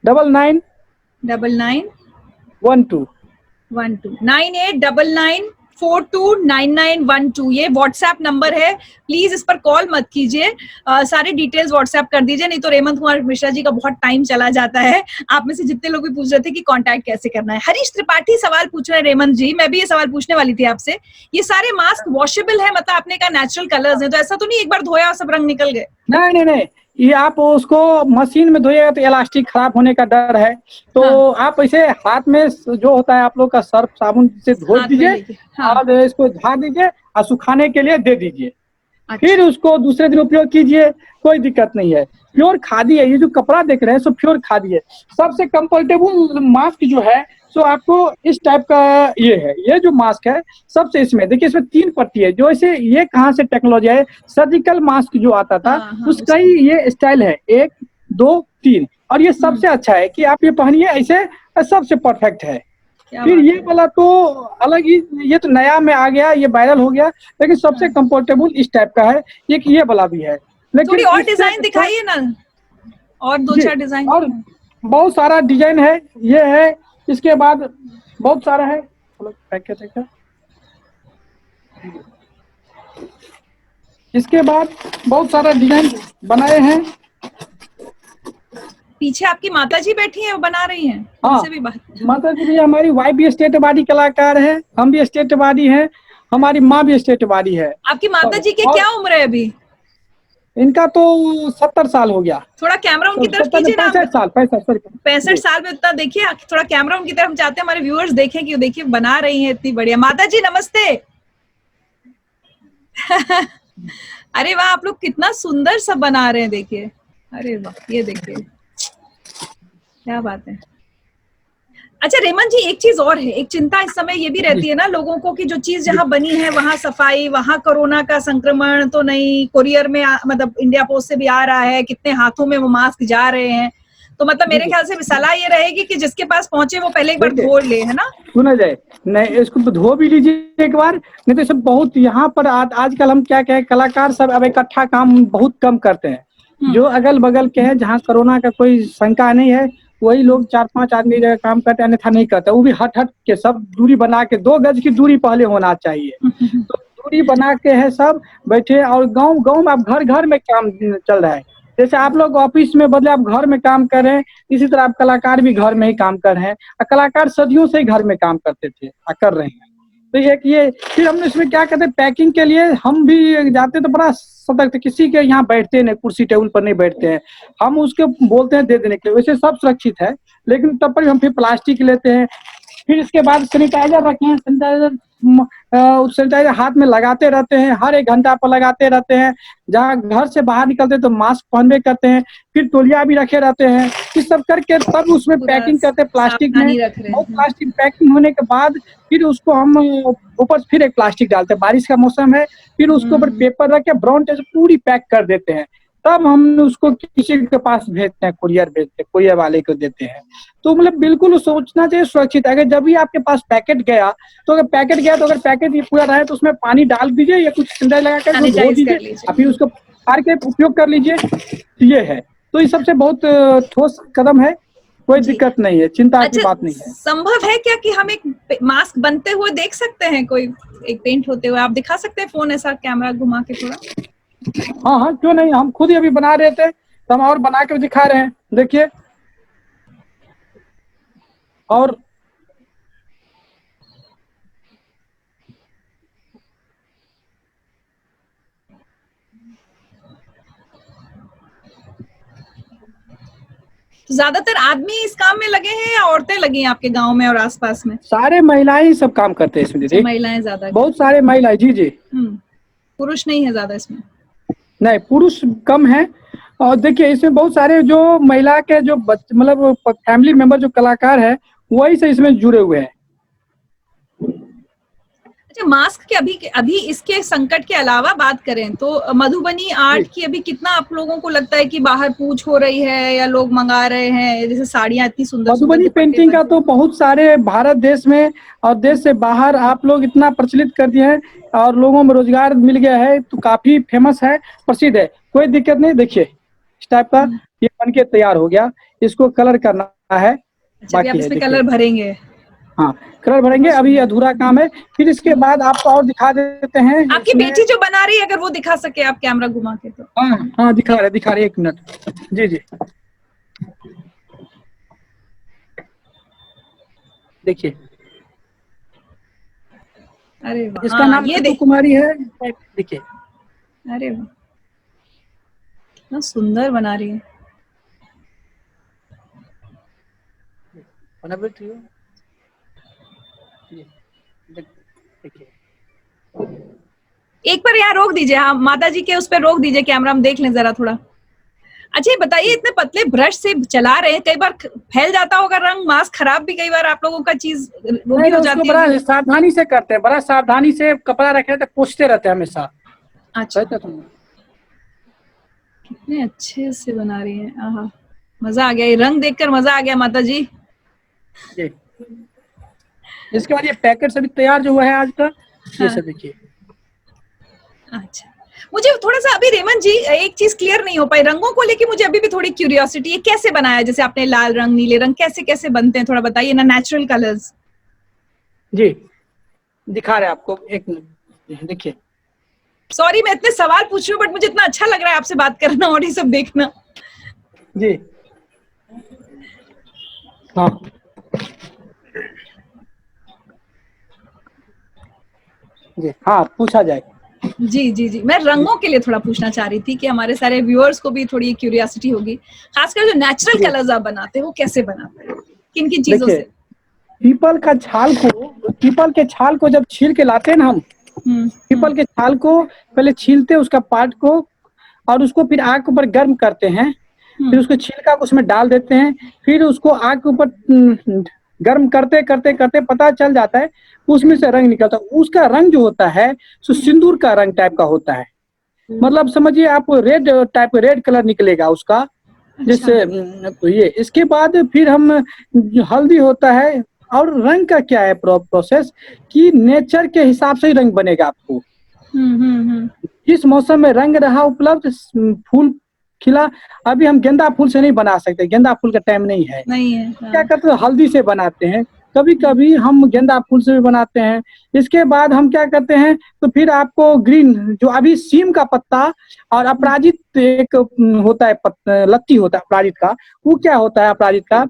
9899429912 ये व्हाट्सएप नंबर है। प्लीज इस पर कॉल मत कीजिए, सारी डिटेल्स व्हाट्सएप कर दीजिए, नहीं तो रेमंत कुमार मिश्रा जी का बहुत टाइम चला जाता है। आप में से जितने लोग भी पूछ रहे थे कि कांटेक्ट कैसे करना है। हरीश त्रिपाठी सवाल पूछ रहे हैं, रेमंत जी मैं भी ये सवाल पूछने वाली थी आपसे, ये सारे मास्क वॉशेबल है, मतलब आपने कहा नेचुरल कलर्स हैं, तो ऐसा तो नहीं एक बार धोया और सब रंग निकल गए? नहीं, ये आप उसको मशीन में धोइएगा तो इलास्टिक खराब होने का डर है, तो आप ऐसे हाथ में जो होता है आप लोग का सर्फ साबुन से धो दीजिए और इसको झाड़ दीजिए और सुखाने के लिए दे दीजिए। फिर उसको दूसरे दिन उपयोग कीजिए, कोई दिक्कत नहीं है। प्योर खादी है, ये जो कपड़ा देख रहे हैं सो प्योर खादी है। सबसे कंफर्टेबल मास्क जो है सो आपको इस टाइप का ये है, ये जो मास्क है सबसे, इसमें देखिए इसमें 3 पट्टी है, जो ऐसे ये कहाँ से टेक्नोलॉजी है, सर्जिकल मास्क जो आता था उसका ही ये स्टाइल है, 1 2 3, और ये सबसे अच्छा है कि आप ये पहनिए ऐसे, सबसे परफेक्ट है। फिर ये वाला तो अलग ही, ये तो नया में आ गया, ये वायरल हो गया, लेकिन सबसे कंफर्टेबल इस टाइप का है। एक ये वाला भी है, लेकिन थोड़ी और डिजाइन दिखाइए ना, और 2-4 डिजाइन, और बहुत सारा डिजाइन है। ये है, इसके बाद बहुत सारा है, इसके बाद बहुत सारा डिजाइन बनाए हैं। पीछे आपकी माता जी बैठी हैं, वो बना रही हैं। हाँ, भी माता जी भी, हमारी वाइफ भी स्टेटवादी कलाकार है, हम भी स्टेटवादी हैं, हमारी माँ भी स्टेटवादी है। आपकी माता जी की क्या उम्र है अभी? इनका तो 70 साल हो गया। थोड़ा कैमरा उनकी तरफ कीजिए ना। 65 साल में उतना देखिए, थोड़ा कैमरा उनकी तरफ, हम चाहते हैं हमारे व्यूअर्स देखें कि देखिए बना रही हैं इतनी बढ़िया। माता जी नमस्ते। अरे वाह, आप लोग कितना सुंदर सब बना रहे हैं, देखिए, अरे वाह, ये देखिए क्या बात है। अच्छा रेमन जी, एक चीज और है, एक चिंता इस समय ये भी रहती है ना लोगों को कि जो चीज जहाँ बनी है वहां सफाई, वहां कोरोना का संक्रमण तो नहीं, कुरियर में मतलब इंडिया पोस्ट से भी आ रहा है, कितने हाथों में वो मास्क जा रहे हैं, तो मतलब मेरे ख्याल से सलाह ये रहेगी कि जिसके पास पहुंचे वो पहले एक बार धो ले, है ना? सुना जाए, नहीं इसको धो भी लीजिए एक बार, नहीं तो सब बहुत यहाँ पर आजकल हम क्या कहें, कलाकार सब अब इकट्ठा काम बहुत कम करते हैं। जो अगल बगल के हैं जहाँ कोरोना का कोई शंका नहीं है, वही लोग 4-5 आदमी काम करते हैं, अन्यथा नहीं करते। वो भी हट के सब दूरी बना के, 2 गज की दूरी पहले होना चाहिए। तो दूरी बना के है सब बैठे, और गांव में अब घर में काम चल रहा है। जैसे आप लोग ऑफिस में बदले आप घर में काम कर रहे हैं, इसी तरह आप कलाकार भी घर में ही काम कर रहे हैं। कलाकार सदियों से ही घर में काम करते थे, कर रहे हैं। तो ये फिर हमने इसमें क्या कहते हैं, पैकिंग के लिए हम भी जाते तो बड़ा सतर्क थे, किसी के यहाँ बैठते नहीं, कुर्सी टेबल पर नहीं बैठते हैं, हम उसके बोलते हैं दे देने के लिए। वैसे सब सुरक्षित है, लेकिन तब पर हम फिर प्लास्टिक लेते हैं। फिर इसके बाद सैनिटाइजर रखे हैं, सैनिटाइजर हाथ में लगाते रहते हैं, हर 1 घंटा पर लगाते रहते हैं। जहाँ घर से बाहर निकलते तो मास्क पहनबे करते हैं। फिर तौलिया भी रखे रहते हैं, ये सब करके तब उसमें पैकिंग करते हैं प्लास्टिक में। और प्लास्टिक पैकिंग होने के बाद फिर उसको हम ऊपर फिर एक प्लास्टिक डालते हैं, बारिश का मौसम है, फिर उसके ऊपर पेपर रख के ब्राउन टेप से पूरी पैक कर देते हैं। तब हम उसको किसी के पास भेजते हैं, कुरियर वाले को देते हैं। तो मतलब बिल्कुल सोचना चाहिए सुरक्षित। अगर जब भी आपके पास पैकेट गया तो अगर पैकेट ये पूरा रहे तो उसमें पानी डाल दीजिए या कुछ सैनिटाइजर लगा कर धो दीजिए, फिर उसको फाड़ के उपयोग कर लीजिए। ये है, तो ये सबसे बहुत ठोस कदम है, कोई दिक्कत नहीं है, चिंता की बात नहीं है। संभव है क्या कि हम एक मास्क बनते हुए देख सकते हैं, कोई एक पेंट होते हुए? आप दिखा सकते हैं फोन ऐसा कैमरा घुमा के थोड़ा? हाँ हाँ, क्यों नहीं, हम खुद ही अभी बना रहे थे तो हम और बना के दिखा रहे हैं, देखिए। और तो ज्यादातर आदमी इस काम में लगे हैं या औरतें लगी हैं आपके गांव में और आसपास में? सारे महिलाएं ही सब काम करते हैं इसमें दीदी। महिलाएं ज्यादा? बहुत सारे महिलाएं, जी जी। पुरुष नहीं है ज्यादा इसमें? नहीं, पुरुष कम है। और देखिए इसमें बहुत सारे जो महिला के जो मतलब फैमिली मेंबर जो कलाकार है वही से इसमें जुड़े हुए हैं। अच्छा, मास्क के अभी इसके संकट के अलावा बात करें तो मधुबनी आर्ट की अभी कितना आप लोगों को लगता है कि बाहर पूछ हो रही है या लोग मंगा रहे हैं? जैसे साड़ियां इतनी सुंदर मधुबनी पेंटिंग का तो बहुत सारे भारत देश में और देश से बाहर आप लोग इतना प्रचलित कर दिए हैं और लोगों में रोजगार मिल गया है, तो काफी फेमस है, प्रसिद्ध है, कोई दिक्कत नहीं। देखिए इस टाइप का ये बन के तैयार हो गया, इसको कलर करना है। अच्छा, बाकी आप इसमें कलर भरेंगे? हाँ, कलर भरेंगे, अभी अधूरा काम है। फिर इसके बाद आपको और दिखा देते हैं। आपकी बेटी जो बना रही है, अगर वो दिखा सके आप कैमरा घुमा के तो। हाँ हाँ, दिखा रहे, एक मिनट। जी जी, देखिए। अरे वाह, इसका नाम ये कुमारी है, देखिए। अरे वाह, कितना सुंदर बना रही है। एक बार यहाँ रोक दीजिए, हाँ माता जी के उस पर रोक दीजिए कैमरा, हम देख लें जरा थोड़ा। अच्छा ये बताइए, इतने पतले ब्रश से चला रहे हैं, कई बार फैल जाता होगा रंग, मास्क खराब भी कई बार आप लोगों का चीज वो भी हो जाती है? बड़ा सावधानी से करते हैं, बड़ा सावधानी से कपड़ा रखे थे, पोंछते रहते हैं हमेशा। अच्छा, कितने अच्छे से बना रही है, आहा, मजा आ गया, ये रंग देखकर मजा आ गया माता जी। इसके बाद ये पैकेट सभी तैयार जो हुआ है आज का, ये सब देखिए। अच्छा, मुझे थोड़ा सा अभी रेमन जी एक चीज क्लियर नहीं हो पाई, रंगों को लेके मुझे अभी भी थोड़ी क्यूरियोसिटी है, कैसे बनाया? जैसे आपने लाल रंग, नीले रंग कैसे कैसे बनते हैं, थोड़ा बताइए ना, नेचुरल कलर्स। जी दिखा रहे आपको, एक मिनट देखिए। सॉरी मैं इतने सवाल पूछ रही हूँ, बट मुझे इतना अच्छा लग रहा है आपसे बात करना और ये सब देखना। जी हाँ, जी हाँ, पूछा जाए। जी जी जी, मैं रंगों के लिए थोड़ा पूछना चाह रही थी कि हमारे सारे व्यूअर्स को भी थोड़ी क्यूरियोसिटी होगी, खासकर जो नेचुरल कलर्स आप बनाते हैं वो कैसे बनाते हैं, किन किन चीजों से? पीपल के छाल को जब छील के लाते हैं ना हम, पीपल के छाल को पहले छीलते हैं, उसका पार्ट को, और उसको फिर आग के ऊपर गर्म करते हैं, फिर उसको छिलका को उसमें डाल देते हैं, फिर उसको आग के ऊपर गर्म करते करते करते पता चल जाता है, उसमें से रंग निकलता है। उसका रंग जो होता है सो सिंदूर का रंग टाइप का होता है, मतलब समझिए आप रेड टाइप, रेड कलर निकलेगा उसका। जैसे तो ये, इसके बाद फिर हम हल्दी होता है, और रंग का क्या है प्रोसेस कि नेचर के हिसाब से ही रंग बनेगा आपको। जिस मौसम में रंग रहा उपलब्ध, फूल खिला, अभी हम गेंदा फूल से नहीं बना सकते, गेंदा फूल का टाइम नहीं है। हाँ। क्या करते हैं, हल्दी से बनाते हैं, कभी कभी हम गेंदा फूल से भी बनाते हैं। इसके बाद हम क्या करते हैं, तो फिर आपको ग्रीन, जो अभी सीम का पत्ता और अपराजित एक होता है, लत्ती होता है अपराजित का, वो क्या होता है अपराजित का,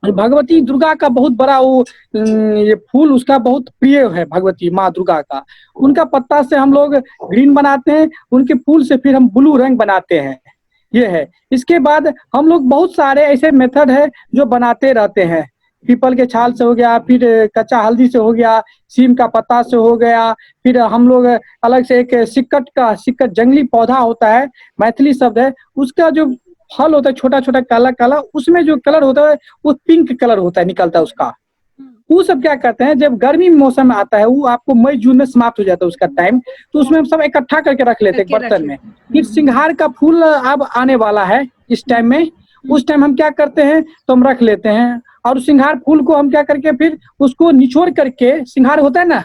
भगवती दुर्गा का बहुत बड़ा वो ये फूल उसका बहुत प्रिय है, भगवती माँ दुर्गा का। उनका पत्ता से हम लोग ग्रीन बनाते हैं, उनके फूल से फिर हम ब्लू रंग बनाते हैं, ये है। इसके बाद हम लोग बहुत सारे ऐसे मेथड है जो बनाते रहते हैं, पीपल के छाल से हो गया, फिर कच्चा हल्दी से हो गया, सीम का पत्ता से हो गया, फिर हम लोग अलग से एक सिक्कट जंगली पौधा होता है, मैथिली शब्द है, उसका जो फल होता है छोटा छोटा काला काला, उसमें जो कलर होता है वो पिंक कलर होता है, निकलता है उसका। वो सब क्या करते हैं, जब गर्मी मौसम आता है, वो आपको मई जून में समाप्त हो जाता है उसका टाइम, तो उसमें हम सब इकट्ठा करके रख लेते हैं बर्तन में। फिर सिंघार का फूल अब आने वाला है इस टाइम में, उस टाइम हम क्या करते हैं, तो हम रख लेते हैं, और सिंघार फूल को हम क्या करके फिर उसको निचोड़ करके, सिंघार होता है ना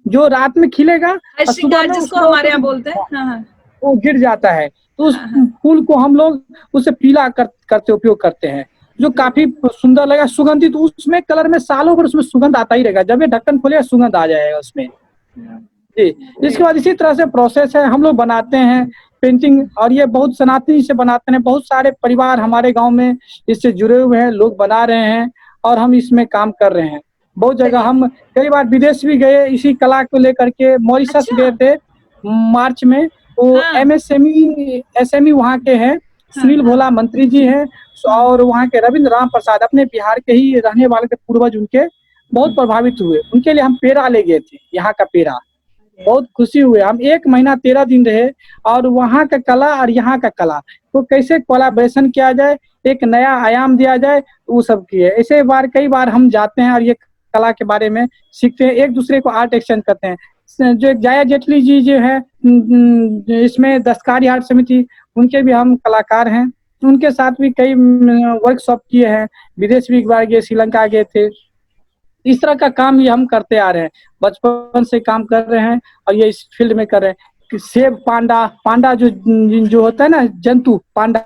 जो रात में खिलेगा, जिसको हमारे यहाँ बोलते हैं, वो गिर जाता है, तो उस फूल को हम लोग उसे पीला करते उपयोग करते हैं, जो काफी सुंदर लगेगा, सुगंधित, उसमें कलर में सालों भर उसमें सुगंध आता ही रहेगा, जब ये ढक्कन खोलेगा सुगंध आ जाएगा उसमें। जी, इसके बाद इसी तरह से प्रोसेस है, हम लोग बनाते हैं पेंटिंग, और ये बहुत सनातनी से बनाते हैं, बहुत सारे परिवार हमारे गांव में इससे जुड़े हुए हैं, लोग बना रहे हैं और हम इसमें काम कर रहे हैं। बहुत जगह हम कई बार विदेश भी गए इसी कला को लेकर के, मॉरिशस गए थे मार्च में, वो एमएसएमई एसएमई वहाँ के हैं, सुनील भोला मंत्री जी हैं, और वहाँ के रविंद्र राम प्रसाद अपने बिहार के ही रहने वाले थे, पूर्वज उनके, बहुत प्रभावित हुए, उनके लिए हम पेड़ा ले गए थे, यहाँ का पेड़ा, बहुत खुशी हुए। हम 1 महीना 13 दिन रहे और वहाँ का कला और यहाँ का कला तो कैसे कोलैबोरेशन किया जाए, एक नया आयाम दिया जाए, वो सब किए। ऐसे बार कई बार हम जाते हैं और ये कला के बारे में सीखते हैं, एक दूसरे को आर्ट एक्सचेंज करते हैं। जो जया जेटली जी जो है इसमें दस्तकारी आर्ट समिति, उनके भी हम कलाकार हैं, उनके साथ भी कई वर्कशॉप किए हैं, विदेश भी एक बार गए, श्रीलंका गए थे। इस तरह का काम ये हम करते आ रहे हैं, बचपन से काम कर रहे हैं और ये इस फील्ड में कर रहे हैं कि सेब पांडा जो होता है ना, जंतु पांडा,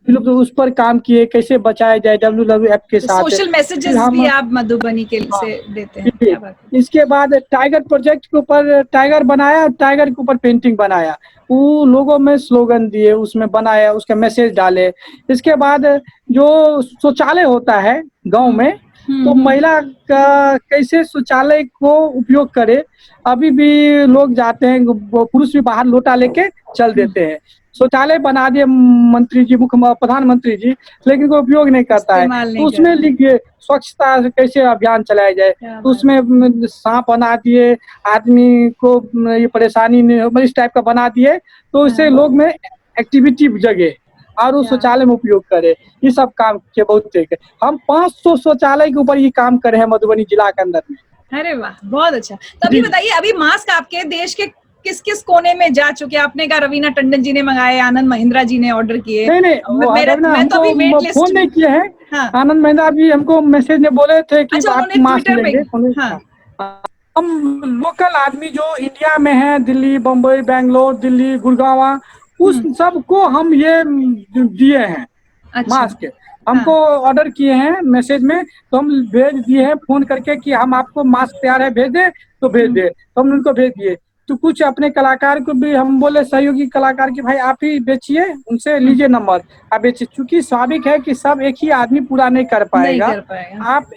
लोग उस पर काम किए, कैसे बचाया जाए WWF के साथ। सोशल मैसेजेस भी आप मधुबनी के से देते हैं, क्या बात है। इसके बाद टाइगर प्रोजेक्ट के ऊपर टाइगर बनाया, टाइगर के ऊपर पेंटिंग बनाया, वो लोगों में स्लोगन दिए, उसमें बनाया, उसका मैसेज डाले। इसके बाद जो शौचालय होता है गांव में, तो महिला का कैसे शौचालय को उपयोग करे, अभी भी लोग जाते हैं, पुरुष भी बाहर लोटा लेके चल देते हैं। शौचालय बना दिए मंत्री जी, प्रधानमंत्री जी, लेकिन कोई उपयोग नहीं करता है। तो उसमें लिखिए स्वच्छता कैसे अभियान चलाया जाए, तो उसमें सांप बना दिए, आदमी को ये परेशानी नहीं हो, इस टाइप का बना दिए, तो इससे लोग में एक्टिविटी जगे और उस शौचालय में उपयोग करे। ये सब काम के बहुत ठीक है। हम 500 शौचालय के ऊपर ये काम करे हैं मधुबनी जिला के अंदर में। अरे वाह, बहुत अच्छा। तो अभी बताइए, अभी मास्क आपके देश के किस किस कोने में जा चुके? आपने कहा रवीना टंडन जी ने मंगाए, आनंद महिंद्रा जी ने ऑर्डर किए। नहीं, मैं तो अभी वेट लिस्ट फोन नहीं किए हैं। हाँ। आनंद महिंद्रा जी हमको मैसेज में बोले थे कि आप मास्क लेंगे। हम लोकल आदमी जो इंडिया में है, दिल्ली, बम्बई, बेंगलोर, दिल्ली, गुड़गांव, उस सबको हम ये दिए हैं। अच्छा। मास्क हमको ऑर्डर किए हैं मैसेज में, तो हम भेज दिए हैं फोन करके कि हम आपको मास्क तैयार है भेज दे, तो भेज दे, तो हम उनको भेज दिए। तो कुछ अपने कलाकार को भी हम बोले, सहयोगी कलाकार की, भाई आप ही बेचिए, उनसे लीजिए नंबर, आप बेचिए, क्योंकि स्वाभाविक है कि सब एक ही आदमी पूरा नहीं कर पाएगा। आप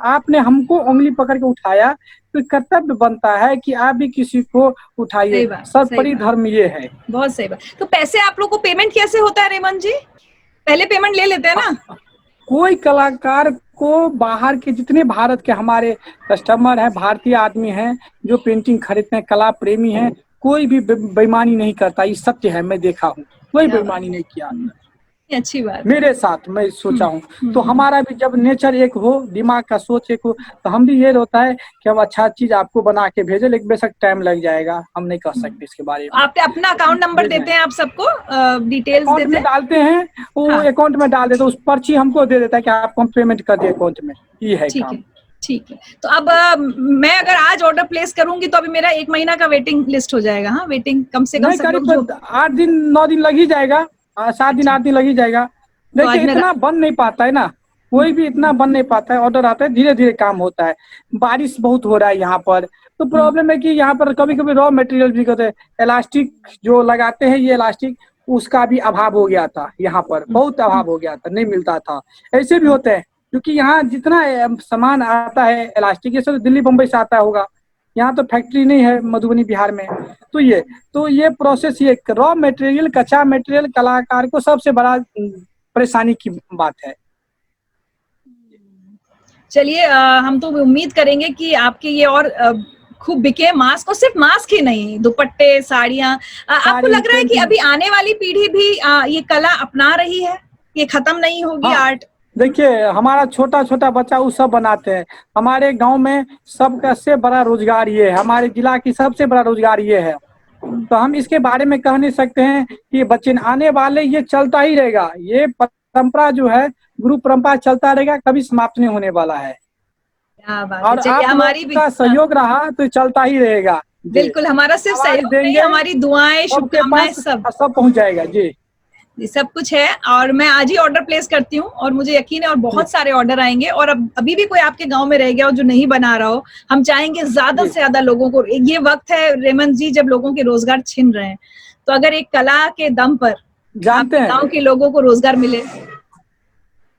आपने हमको उंगली पकड़ के उठाया, तो कर्तव्य बनता है कि आप भी किसी को उठाइए। सर्वोपरि धर्म ये है। बहुत सही बात। तो पैसे आप लोग को पेमेंट कैसे होता है रेमन जी? पहले पेमेंट ले लेते हैं ना? कोई कलाकार को बाहर के जितने भारत के हमारे कस्टमर हैं, भारतीय आदमी हैं जो पेंटिंग खरीदते हैं, कला प्रेमी हैं, कोई भी बेईमानी नहीं करता। ये सत्य है, मैं देखा हूँ, कोई बेईमानी नहीं किया। अच्छी बात मेरे साथ मैं सोचा हूँ। तो हमारा भी जब नेचर एक हो, दिमाग का सोच एक हो, तो हम भी ये होता है कि हम अच्छा चीज आपको बना के भेजे, लेकिन बेशक टाइम लग जाएगा, हम नहीं कर सकते इसके बारे में। आप अपना अकाउंट नंबर देते हैं, आप सबको डिटेल्स देते हैं? डालते हैं, वो अकाउंट में डाल देते, उस पर्ची हमको दे देता है कि आपको हम पेमेंट कर दिए अकाउंट में। ये है काम। ठीक है। तो अब मैं अगर आज ऑर्डर प्लेस करूंगी तो अभी मेरा 1 महीना का वेटिंग लिस्ट हो जाएगा? हाँ, वेटिंग कम से कम करीब 8 दिन 9 दिन लग ही जाएगा, 7 दिन 8 दिन लग ही जाएगा। देखिए इतना बन नहीं पाता है ना, कोई भी इतना बन नहीं पाता है, ऑर्डर आता है, धीरे धीरे काम होता है। बारिश बहुत हो रहा है यहाँ पर, तो प्रॉब्लम है कि यहाँ पर कभी कभी रॉ मटेरियल भी कहते हैं, इलास्टिक जो लगाते हैं, ये इलास्टिक उसका भी अभाव हो गया था, यहाँ पर बहुत अभाव हो गया था, नहीं मिलता था। ऐसे भी होते हैं, क्योंकि यहाँ जितना सामान आता है इलास्टिक, ये सब दिल्ली बम्बई से आता होगा, यहाँ तो फैक्ट्री नहीं है मधुबनी बिहार में। तो ये प्रोसेस, ये रॉ मटेरियल, कच्चा मटेरियल कलाकार को सबसे बड़ा परेशानी की बात है। चलिए, हम तो उम्मीद करेंगे कि आपके ये और खूब बिके मास्क, और सिर्फ मास्क ही नहीं, दुपट्टे, साड़ियां। आपको लग रहा है कि अभी आने वाली पीढ़ी भी ये कला अपना रही है, ये खत्म नहीं होगी? आर्ट देखिए, हमारा छोटा छोटा बच्चा वो सब बनाते हैं। हमारे गांव में सबसे बड़ा रोजगार ये है, हमारे जिला की सबसे बड़ा रोजगार ये है। तो हम इसके बारे में कह नहीं सकते हैं कि बच्चे आने वाले, ये चलता ही रहेगा। ये परंपरा जो है, गुरु परंपरा चलता रहेगा, कभी समाप्त नहीं होने वाला है। और आप हमारी का सहयोग रहा तो चलता ही रहेगा। बिल्कुल, हमारा सिर्फ आवाज सहयोग नहीं, देंगे, हमारी दुआएं, सबके शुभकामनाएं पास सब सब पहुंच जाएगा। जी ये सब कुछ है। और मैं आज ही ऑर्डर प्लेस करती हूँ और मुझे यकीन है और जी बहुत सारे ऑर्डर आएंगे। और अब अभी भी कोई आपके गांव में रह गया हो जो नहीं बना रहा हो, हम चाहेंगे ज्यादा जी। से ज्यादा लोगों को, ये वक्त है रेमन जी जब लोगों के रोजगार छिन रहे हैं, तो अगर एक कला के दम पर जानते आपके गांव हैं, के लोगों को रोजगार मिले।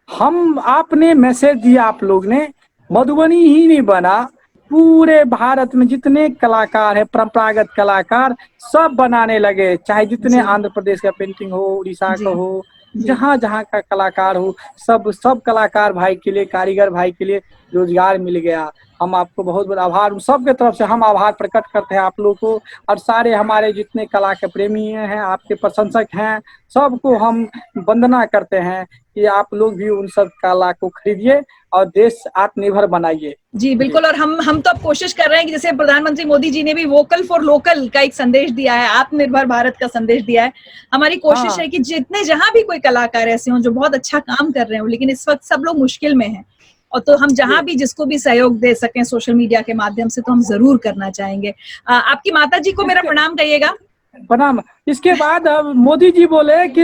हम आपने मैसेज दिया, आप लोग ने, मधुबनी ही नहीं बना, पूरे भारत में जितने कलाकार है, परंपरागत कलाकार, सब बनाने लगे। चाहे जितने जी आंध्र प्रदेश का पेंटिंग हो, उड़ीसा जी का हो, जी जहाँ जहाँ का कलाकार हो, सब सब कलाकार भाई के लिए, कारीगर भाई के लिए रोजगार मिल गया। हम आपको बहुत बहुत आभार, सबके तरफ से हम आभार प्रकट करते हैं आप लोग को। और सारे हमारे जितने कला के प्रेमी हैं, आपके प्रशंसक हैं, सबको हम वंदना करते हैं कि आप लोग भी उन सब कला को खरीदिए और देश आत्मनिर्भर बनाइए। जी बिल्कुल। और हम तो अब कोशिश कर रहे हैं कि जैसे प्रधानमंत्री मोदी जी ने भी वोकल फॉर लोकल का एक संदेश दिया है, आत्मनिर्भर भारत का संदेश दिया है। हमारी कोशिश हाँ है कि जितने जहां भी कोई कलाकार ऐसे हों जो बहुत अच्छा काम कर रहे हो, लेकिन इस वक्त सब लोग मुश्किल में हैं, और तो हम जहां जी भी जिसको भी सहयोग दे सकें सोशल मीडिया के माध्यम से तो हम जरूर करना चाहेंगे। आपकी माता जी को मेरा इसके प्रणाम कहिएगा। प्रणाम। इसके बाद अब मोदी जी बोले कि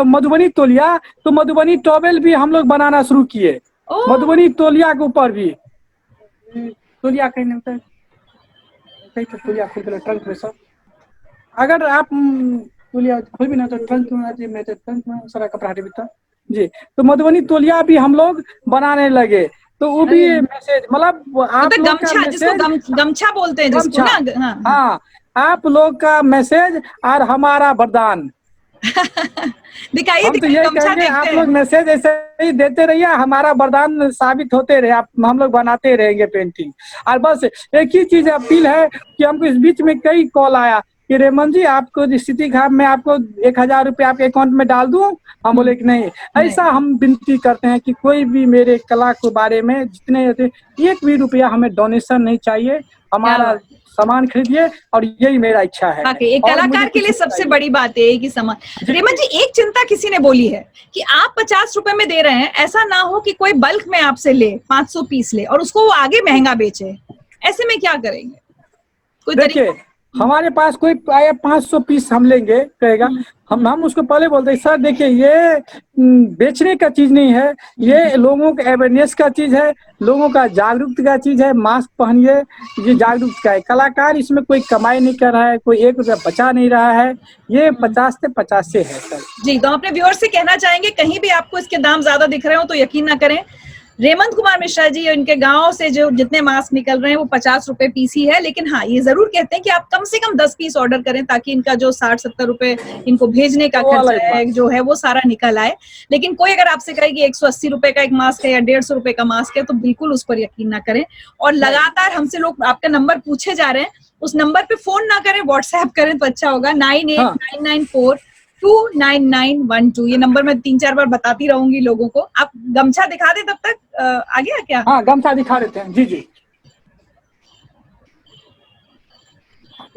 मधुबनी तौलिया, तो मधुबनी टॉवेल भी हम लोग बनाना शुरू किए। ओ मधुबनी तौलिया के ऊपर भी तौलिया कहीं नहीं होता है, कहीं तो तौलिया खोल के ट्रंक में सब, अगर आप तौलिया खोल भी ना तो ट्रंक में आती है, मैं तो ट्रंक में सारा कपड़ा हटे बिता। जी, तो मधुबनी तौलिया भी हम लोग बनाने लगे। तो वो भी अरे मैसेज, मतलब आप मतलब लोग का गमछा, जिसको मैसेज, गमछा बोलते हैं जिसको गमछा, ना, हाँ हाँ। हाँ, आप लोग का मैसेज और हमारा वरदान। दिखाइए हम तो दिखाइए यही गमछा कहेंगे, देखते आप हैं। लोग मैसेज ऐसे ही देते रहिए, हमारा वरदान साबित होते रहे, आप हम लोग बनाते रहेंगे पेंटिंग। और बस एक ही चीज अपील है कि हमको इस बीच में कई कॉल आया कि रेमन जी आपको स्थिति खराब, मैं आपको 1,000 रुपये आपके अकाउंट में डाल दूं। हम बोले कि नहीं, नहीं ऐसा हम विनती करते हैं कि कोई भी मेरे कला के बारे में जितने एक भी रुपया हमें डोनेशन नहीं चाहिए, क्या हमारा बात। सामान खरीदिए, और यही मेरा इच्छा है, वाकई एक और मुझे कलाकार के कुछ लिए नहीं सबसे चाहिए। बड़ी बात है कि समान। जी रेमन जी एक चिंता किसी ने बोली है कि आप 50 रुपए में दे रहे हैं, ऐसा ना हो कि कोई बल्क में आपसे ले 500 पीस ले और उसको वो आगे जी। महंगा बेचे, ऐसे में क्या करेंगे, कोई देखिए, तरीका? हमारे पास कोई आया 500 पीस हम लेंगे कहेगा, हम उसको पहले बोलते हैं सर देखिए ये बेचने का चीज नहीं है, ये लोगों के अवेयरनेस का चीज है, लोगों का जागरूकता का चीज है, मास्क पहनिए, ये जागरूकता का है। कलाकार इसमें कोई कमाई नहीं कर रहा है, कोई 1 रुपया बचा नहीं रहा है, ये 50 से 50 से है सर। जी, तो अपने व्यूअर्स से कहना चाहेंगे कहीं भी आपको इसके दाम ज्यादा दिख रहे हो तो यकीन ना करें। रेमंत कुमार मिश्रा जी इनके गांव से जो जितने मास्क निकल रहे हैं वो 50 रुपए पीस ही है। लेकिन हाँ, ये जरूर कहते हैं कि आप कम से कम 10 पीस ऑर्डर करें ताकि इनका जो 60-70 रुपए इनको भेजने का वो खर्चा अलग है बात। जो है वो सारा निकल आए। लेकिन कोई अगर आपसे कहे कि 180 रुपए का एक मास्क है या 150 रुपए का मास्क है तो बिल्कुल उस पर यकीन ना करें। और नहीं, लगातार हमसे लोग आपका नंबर पूछे जा रहे हैं, उस नंबर पे फोन ना करें, व्हाट्सएप करें तो अच्छा होगा। हाँ 9899429912, ये नंबर मैं 3-4 बार बताती रहूंगी लोगों को। आप गमछा दिखा दे तब तक, आ गया क्या? हाँ, गमछा दिखा देते हैं। जी जी,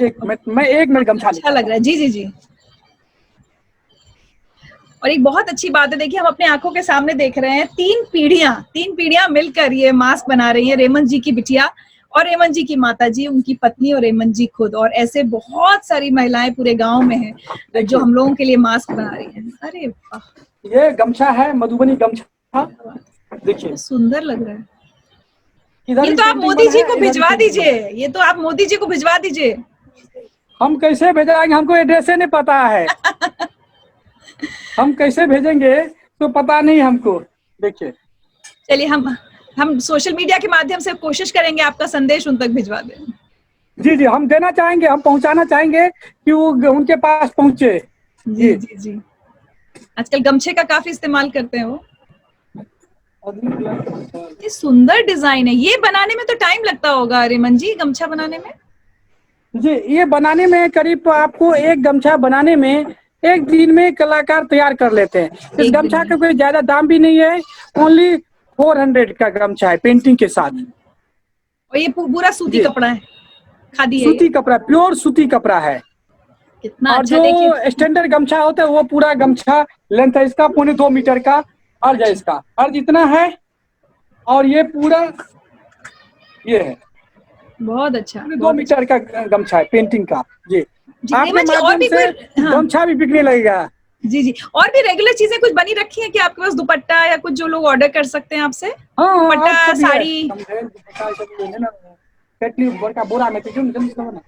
एक मिनट, मैं 1 मिनट गमछा अच्छा निकालता लग रहा हूँ। है, जी जी जी। और एक बहुत अच्छी बात है, देखिए हम अपने आंखों के सामने देख रहे हैं, 3 पीढ़ियां मिलकर ये मास्क बना रही है। रेमन जी की बिटिया और रेमन जी की माता जी, उनकी पत्नी और रेमन जी खुद, और ऐसे बहुत सारी महिलाएं पूरे गांव में हैं जो देखिए, हम लोगों के लिए मास्क बना रही हैं। अरे वाह, ये गमछा है, मधुबनी गमछा। देखिए, तो सुंदर लग रहा है। इधर ये भी तो आप पेंटिंग मोदी बना जी है, को इधर भी भिजवा पेंटिंग दीजिए, बना है। ये तो आप मोदी जी को भिजवा दीजिए। हम कैसे भेजाएंगे, हमको एड्रेस नहीं पता है, हम कैसे भेजेंगे तो पता नहीं हमको। देखिए, चलिए हम सोशल मीडिया के माध्यम से कोशिश करेंगे आपका संदेश उन तक भिजवा दें। जी जी, हम देना चाहेंगे, हम पहुंचाना चाहेंगे कि वो उनके पास पहुंचे। जी जी, जी जी। आजकल गमछे का काफी इस्तेमाल करते हैं वो। ये सुंदर डिजाइन है, ये बनाने में तो टाइम लगता होगा रेमन जी, गमछा बनाने में? जी, ये बनाने में करीब आपको एक गमछा बनाने में 1 दिन में कलाकार तैयार कर लेते हैं। इस एक दिन गमछा में? का कोई ज्यादा दाम भी नहीं है, ओनली 400 का गमछा है पेंटिंग के साथ। और ये पूरा सूती जी, कपड़ा है, खादी है ये? सूती कपड़ा, प्योर सूती कपड़ा है। कितना और अच्छा, जो देखिए। स्टैंडर्ड गमछा होता है वो पूरा गमछा लेंथ है इसका 2.25 मीटर का, अर्ज है अच्छा इसका, अर्ज इतना है। और ये पूरा ये है, बहुत अच्छा, 2 बहुत अच्छा। मीटर का गमछा है पेंटिंग का। जी, जी, आपके रेमन जी, और माध्यम भी से कोई, हाँ, गमछा भी बिकने लगेगा। जी, जी, और भी रेगुलर चीजें कुछ बनी रखी हैं कि आपके पास दुपट्टा या कुछ जो लोग ऑर्डर कर सकते हैं आपसे? हाँ हाँ, और दुपट्टा, सब भी है, साड़ी? दुपट्टा सब भी है ना, केटली बड़का बोरा में तो जल्दी से ना।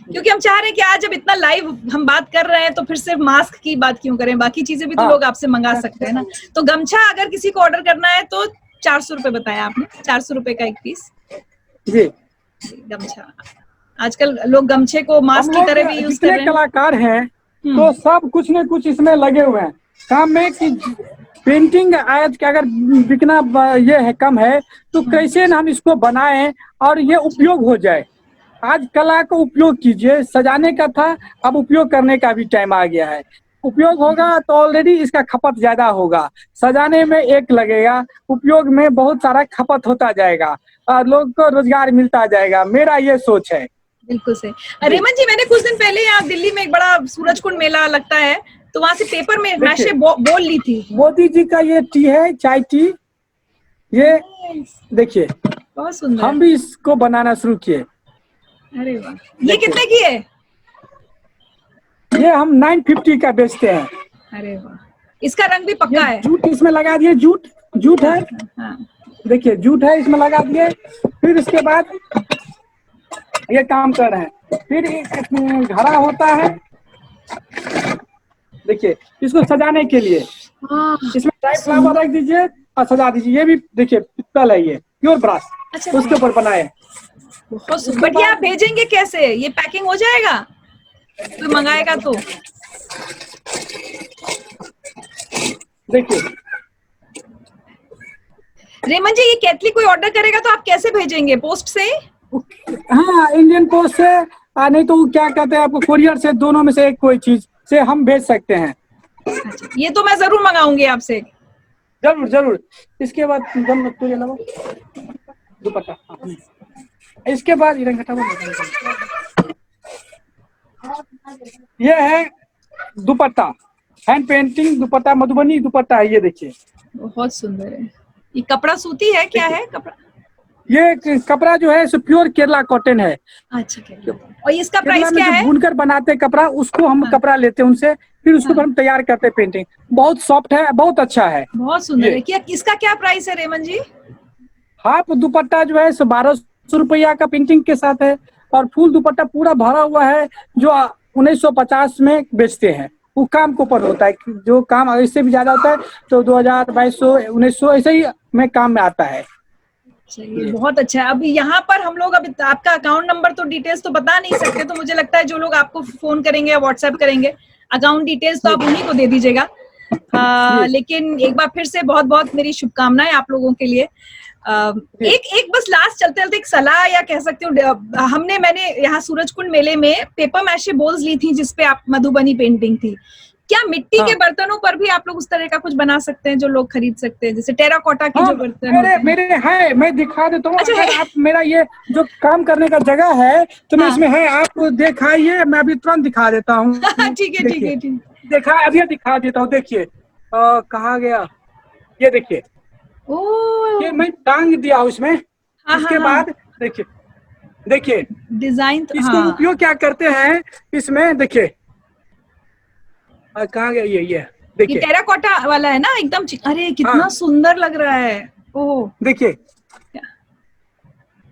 क्योंकि हम चाह रहे हैं कि आज जब इतना लाइव हम बात कर रहे हैं तो फिर सिर्फ मास्क की बात क्यों करें, बाकी चीजें भी तो हाँ लोग आपसे मंगा सकते हैं ना। तो गमछा अगर किसी को ऑर्डर करना है तो 400 रुपए बताया आपने, 400 रुपए का एक पीस जी। गमछा। आजकल लोग गमछे को हम मास्क की लोग तरह भी यूज कर जितने रहे हैं। कलाकार हैं तो हम्म। सब कुछ न कुछ इसमें लगे हुए हैं काम में कि पेंटिंग आज के अगर बिकना ये है कम है तो हाँ, कैसे न हम इसको बनाएं और ये जी, उपयोग हो जाए। आज कला को उपयोग कीजिए, सजाने का था, अब उपयोग करने का भी टाइम आ गया है। उपयोग होगा तो ऑलरेडी इसका खपत ज्यादा होगा, सजाने में एक लगेगा, उपयोग में बहुत सारा खपत होता जाएगा और लोग को रोजगार मिलता जाएगा, मेरा ये सोच है। बिल्कुल सही। जी रेमन जी, मैंने कुछ दिन पहले यहाँ दिल्ली में एक बड़ा सूरजकुंड मेला लगता है, तो वहां से पेपर में देखिए, मैशे बोल ली थी। मोदी जी का ये टी है, चाय टी, ये नाइस, देखिए बहुत सुंदर। हम भी इसको बनाना शुरू किए। अरे वाह, ये देखिए कितने की है? ये हम 950 का बेचते हैं। अरे वाह, इसका रंग भी ये पक्का है। जूट इसमें लगा दिए, जूट जूट हाँ, है, हाँ, हाँ। देखिए जूट है इसमें लगा दिए। फिर इसके बाद ये काम कर रहे हैं, फिर घड़ा होता है, देखिए इसको सजाने के लिए वाह, इसमें ड्राई फ्लावर सुंदर। रख दीजिए और सजा दीजिए। ये भी देखिए पित्तल है, ये प्योर ब्रास, अच्छा, उसके ऊपर बनाए। बहुत सुंदर। उसके बट ये आप बाद भेजेंगे कैसे? ये पैकिंग हो जाएगा कोई मंगाएगा तो? देखिए, रेमन जी, ये केतली कोई ऑर्डर करेगा तो आप कैसे भेजेंगे, पोस्ट से? हाँ इंडियन पोस्ट से, नहीं तो क्या कहते हैं आपको कोरियर से, दोनों में से एक कोई चीज से हम भेज सकते हैं। अच्छा, ये तो मैं जरूर मंगाऊंगी आपसे। जरूर जरूर। इसके बाद तुझे लगा दुपट्टा, हाँ। इसके बाद ये है दुपट्टा, हैंड पेंटिंग दुपट्टा, मधुबनी दुपट्टा है, ये देखिए। बहुत सुंदर है। ये कपड़ा सूती है, क्या देखिए है कपड़ा? ये कपड़ा जो है सो प्योर केरला कॉटन है। अच्छा, केरला। और इसका केरला प्राइस में क्या जो है? बुनकर बनाते हैं कपड़ा, उसको हम हाँ, कपड़ा लेते हैं उनसे, फिर उसके ऊपर हाँ, हम तैयार करते हैं पेंटिंग। बहुत सॉफ्ट है, बहुत अच्छा है। बहुत सुंदर ये है। क्या इसका क्या प्राइस है रेमन जी? हाफ दुपट्टा जो है सो 1200 रुपया का पेंटिंग के साथ है, और फुल दुपट्टा पूरा भरा हुआ है जो 1950 में बेचते हैं। वो काम के ऊपर होता है, जो काम इससे भी ज्यादा होता है तो 2000, 2200, 1900 ऐसे ही में काम में आता है। चलिए, बहुत अच्छा है। अभी यहाँ पर हम लोग, अभी आपका अकाउंट नंबर तो डिटेल्स तो बता नहीं सकते, तो मुझे लगता है जो लोग आपको फोन करेंगे या व्हाट्सएप करेंगे, अकाउंट डिटेल्स तो जी आप उन्हीं को दे दीजिएगा। जी लेकिन एक बार फिर से बहुत बहुत मेरी शुभकामनाएं आप लोगों के लिए। जी। एक एक बस लास्ट चलते चलते एक सलाह या कह सकती हूँ, मैंने यहाँ सूरजकुंड मेले में पेपर मैशे बोल्स ली थी जिसपे आप मधुबनी पेंटिंग थी। क्या मिट्टी के हाँ बर्तनों पर भी आप लोग उस तरह का कुछ बना सकते हैं जो लोग खरीद सकते हैं, जैसे टेराकोटा के हाँ, जो बर्तन मेरे होते हैं? मेरे है, मैं दिखा देता हूँ। अच्छा अगर है। आप मेरा ये जो काम करने का जगह है तो मैं हाँ। इसमें है, आप दिखाइए, मैं अभी तुरंत दिखा देता हूँ। ठीक है, ठीक देखिए, है, ठीक। देखा अभी दिखा देता हूँ, देखिए कहाँ गया, ये देखिए, ओ, ये मैं टांग दिया हूँ इसमें। हाँ, हाँ, इसके हाँ। बाद देखिए, देखिए डिजाइन तो, इसको हाँ। उपयोग क्या करते हैं इसमें, देखिए कहाँ गया, ये ये देखिए। टेराकोटा वाला है ना एकदम? अरे हाँ कितना सुंदर लग रहा है। ओह, देखिए,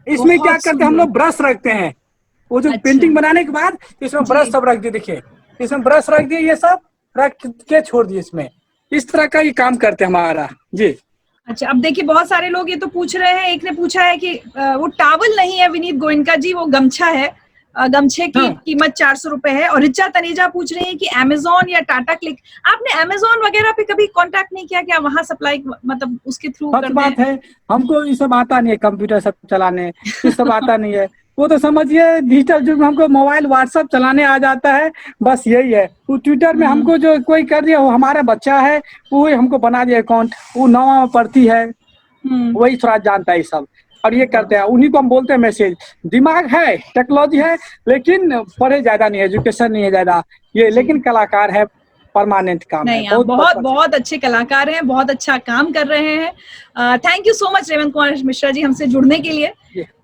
इसमें क्या बहुत करते हैं हम सुंदर। लोग, ब्रश रखते हैं। वो जो अच्छा, पेंटिंग बनाने के बाद इसमें जी। ब्रश सब रख दिए, देखिए इसमें ब्रश रख दिए, ये सब रख के छोड़ दिए इसमें। इस तरह का ये काम करते हैं हमारा। जी अच्छा, अब देखिए बहुत सारे लोग ये तो पूछ रहे हैं, एक ने पूछा है कि वो टावल नहीं है विनीत गोयनका जी, वो गमछा है। गमछे की हाँ कीमत 400 रुपए है। और रिचा तनेजा पूछ रही है कि अमेजोन या टाटा क्लिक, आपने अमेजोन वगैरह पे कभी कांटेक्ट नहीं किया क्या? वहां सप्लाई, मतलब उसके थ्रू सच कर दें? बात है, हमको ये सब आता नहीं है, कंप्यूटर सब चलाने ये सब आता नहीं है। वो तो समझिए डिजिटल युग में हमको मोबाइल व्हाट्सएप चलाने आ जाता है, बस यही है। वो ट्विटर में हम्म, हमको जो कोई कर दिया, वो हमारा बच्चा है, वो हमको बना दिया अकाउंट, वो 9वां में पढ़ती है, हम्म। वही थोड़ा जानता है ये सब, और ये करते हैं, उन्हीं को हम बोलते हैं मैसेज। दिमाग है, टेक्नोलॉजी है, लेकिन पढ़े ज्यादा नहीं है, एजुकेशन नहीं है ज्यादा ये, जी, लेकिन कलाकार है, परमानेंट काम नहीं, है। आप बहुत बहुत अच्छे कलाकार हैं, बहुत अच्छा काम कर रहे हैं। Thank you so much Revanth Kumar Mishra ji हमसे जुड़ने के लिए।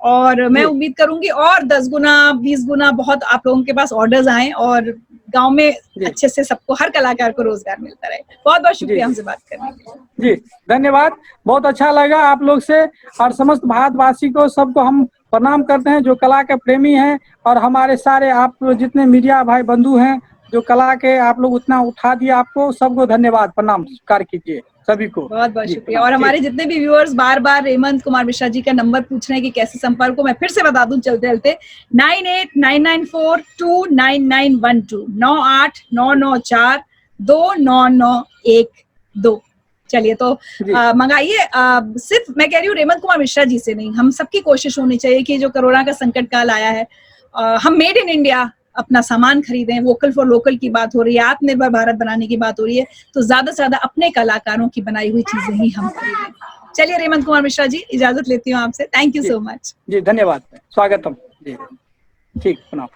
और मैं उम्मीद करूंगी और 10 गुना 20 गुना बहुत आप लोगों के पास ऑर्डर्स आए और गांव में अच्छे से सबको, हर कलाकार को रोजगार मिलता रहे। बहुत बहुत शुक्रिया हमसे बात करने के लिए। जी धन्यवाद, बहुत अच्छा लगा आप लोग से। और समस्त भारतवासी को, सबको हम प्रणाम करते हैं जो कला के प्रेमी हैं, और हमारे सारे आप जितने मीडिया भाई बंधु हैं जो कला के आप लोग उतना उठा दिए, आपको सबको धन्यवाद, प्रणाम स्वीकार कीजिए सभी को। बहुत बहुत शुक्रिया। और हमारे जितने भी व्यूअर्स बार बार रेवंत कुमार मिश्रा जी का नंबर पूछ रहे हैं कि कैसे संपर्क को, मैं फिर से बता दूं चलते चलते 9899429912 9899429912। चलिए तो मंगाइए। सिर्फ मैं कह रही हूँ रेवंत कुमार मिश्रा जी से नहीं, हम सबकी कोशिश होनी चाहिए कि जो कोरोना का संकट काल आया है, हम मेड इन इंडिया अपना सामान खरीदें। वोकल फॉर लोकल की बात हो रही है, आत्मनिर्भर भारत बनाने की बात हो रही है, तो ज्यादा से ज्यादा अपने कलाकारों की बनाई हुई चीजें ही हम खरीदें। चलिए रेवंत कुमार मिश्रा जी, इजाजत लेती हूँ आपसे। Thank you so much. जी धन्यवाद, स्वागतम जी, ठीक प्रणाम।